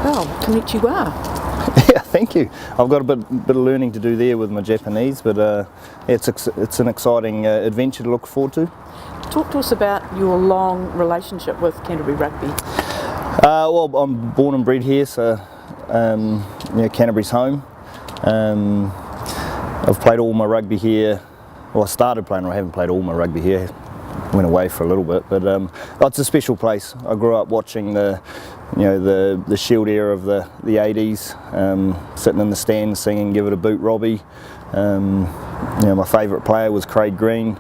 Oh, konnichiwa. Yeah, thank you. I've got a bit of learning to do there with my Japanese, but it's an exciting adventure to look forward to. Talk to us about your long relationship with Canterbury Rugby. Well, I'm born and bred here, so Canterbury's home. I've played all my rugby here. Well, I started playing, I haven't played all my rugby here. Went away for a little bit, but it's a special place. I grew up watching the Shield era of the 80s, sitting in the stands singing "Give It a Boot, Robbie." My favourite player was Craig Green.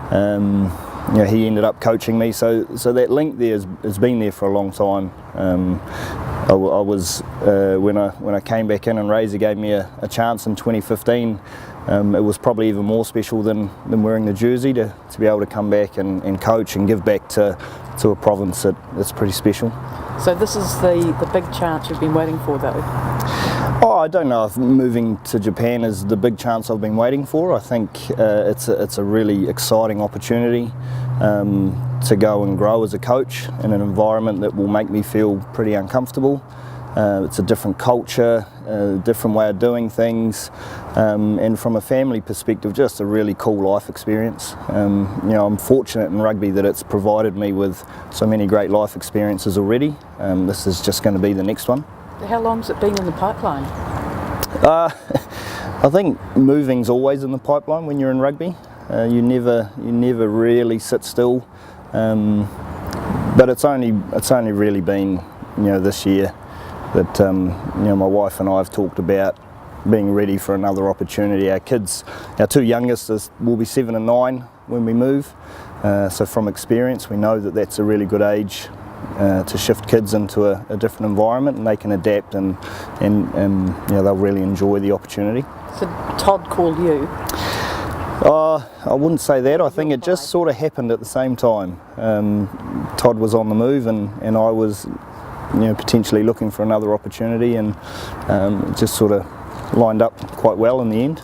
He ended up coaching me, so that link there has been there for a long time. I was when I came back in and Razor gave me a chance in 2015. It was probably even more special than wearing the jersey to be able to come back and coach and give back to a province that's pretty special. So this is the big chance you've been waiting for, though? Oh, I don't know if moving to Japan is the big chance I've been waiting for. I think it's a really exciting opportunity to go and grow as a coach in an environment that will make me feel pretty uncomfortable. It's a different culture, a different way of doing things, and from a family perspective, just a really cool life experience. I'm fortunate in rugby that it's provided me with so many great life experiences already. This is just going to be the next one. How long's it been in the pipeline? I think moving's always in the pipeline when you're in rugby. You never really sit still, but it's only really been this year that my wife and I have talked about being ready for another opportunity. Our kids, our two youngest will be 7 and 9 when we move, so from experience we know that that's a really good age to shift kids into a different environment, and they can adapt and they'll really enjoy the opportunity. So Todd called you? I wouldn't say that. I think it just sort of happened at the same time. Todd was on the move and I was potentially looking for another opportunity, and it just sort of lined up quite well in the end.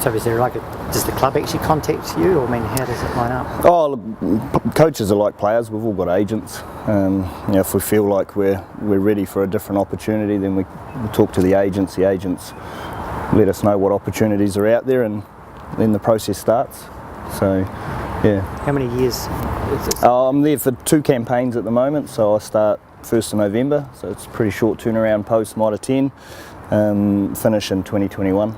So is there does the club actually contact you, or how does it line up? Oh, coaches are like players. We've all got agents. If we feel like we're ready for a different opportunity, then we talk to the agents. The agents let us know what opportunities are out there, and then the process starts. So, yeah. How many years is this? I'm there for 2 campaigns at the moment, so I start 1st of November, so it's a pretty short turnaround post Mitre 10, finish in 2021.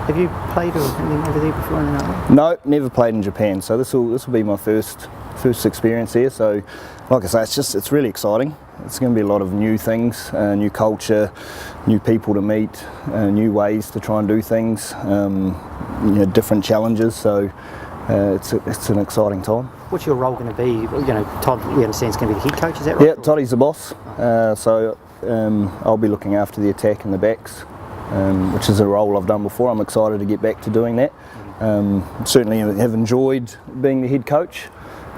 Have you played or anything over there before? No, never played in Japan, so this will be my first experience here. So, like I say, it's really exciting. It's going to be a lot of new things, new culture, new people to meet, new ways to try and do things, different challenges. So it's an exciting time. What's your role going to be? Todd, we understand, is going to be the head coach. Is that right? Yeah, Toddy's the boss. So I'll be looking after the attack and the backs, which is a role I've done before. I'm excited to get back to doing that. Certainly have enjoyed being the head coach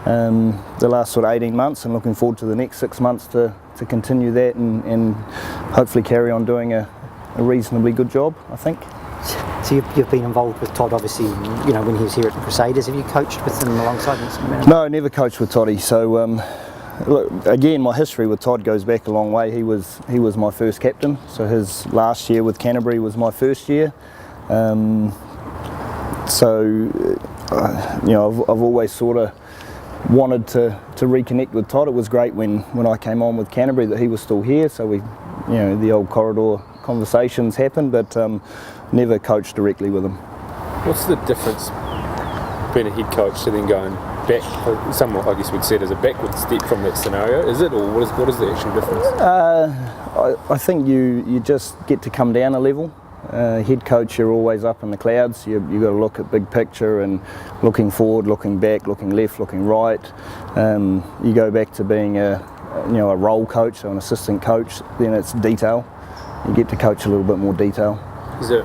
the last sort of 18 months, and looking forward to the next 6 months to continue that and hopefully carry on doing a reasonably good job, I think. So you've been involved with Todd, obviously, when he was here at the Crusaders. Have you coached with him alongside him? No, never coached with Toddy. So look, again, my history with Todd goes back a long way. He was my first captain, so his last year with Canterbury was my first year. I've always sort of wanted to reconnect with Todd. It was great when I came on with Canterbury that he was still here, so we, the old corridor conversations happened, but never coached directly with him. What's the difference being a head coach to then going back, somewhat I guess we'd say it as a backward step from that scenario, is it, or what is the actual difference? I think you just get to come down a level. Head coach, you're always up in the clouds. You've got to look at big picture and looking forward, looking back, looking left, looking right. You go back to being a role coach, so an assistant coach, then it's detail. You get to coach a little bit more detail. Is it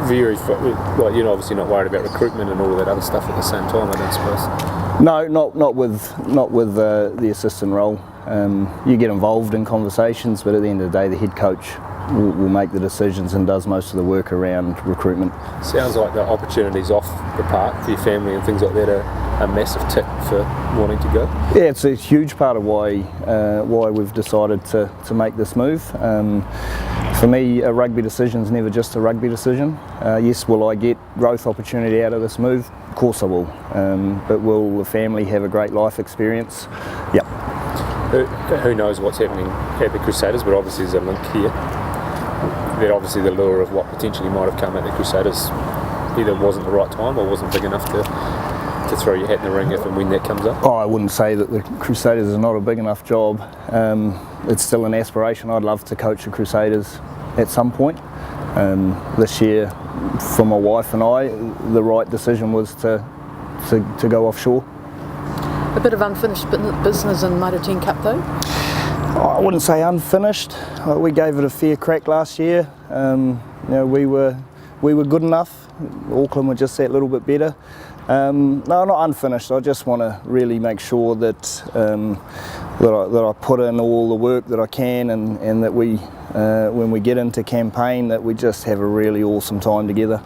very, you're obviously not worried about recruitment and all of that other stuff at the same time, I don't suppose? No, not with the assistant role. You get involved in conversations, but at the end of the day, the head coach will make the decisions and does most of the work around recruitment. Sounds like the opportunities off the park for your family and things like that are a massive tick for wanting to go. Yeah, it's a huge part of why we've decided to make this move. For me, a rugby decision is never just a rugby decision. Yes, will I get growth opportunity out of this move? Of course I will. But will the family have a great life experience? Yep. Who knows what's happening at the Crusaders, but obviously there's a link here. That obviously the lure of what potentially might have come at the Crusaders either wasn't the right time or wasn't big enough to throw your hat in the ring if and when that comes up. Oh, I wouldn't say that the Crusaders is not a big enough job. It's still an aspiration. I'd love to coach the Crusaders at some point. This year, for my wife and I, the right decision was to go offshore. A bit of unfinished business in Mitre 10 Cup though? I wouldn't say unfinished. We gave it a fair crack last year. We were good enough. Auckland were just that little bit better. No, not unfinished. I just want to really make sure that I put in all the work that I can, and that we, when we get into campaign, that we just have a really awesome time together.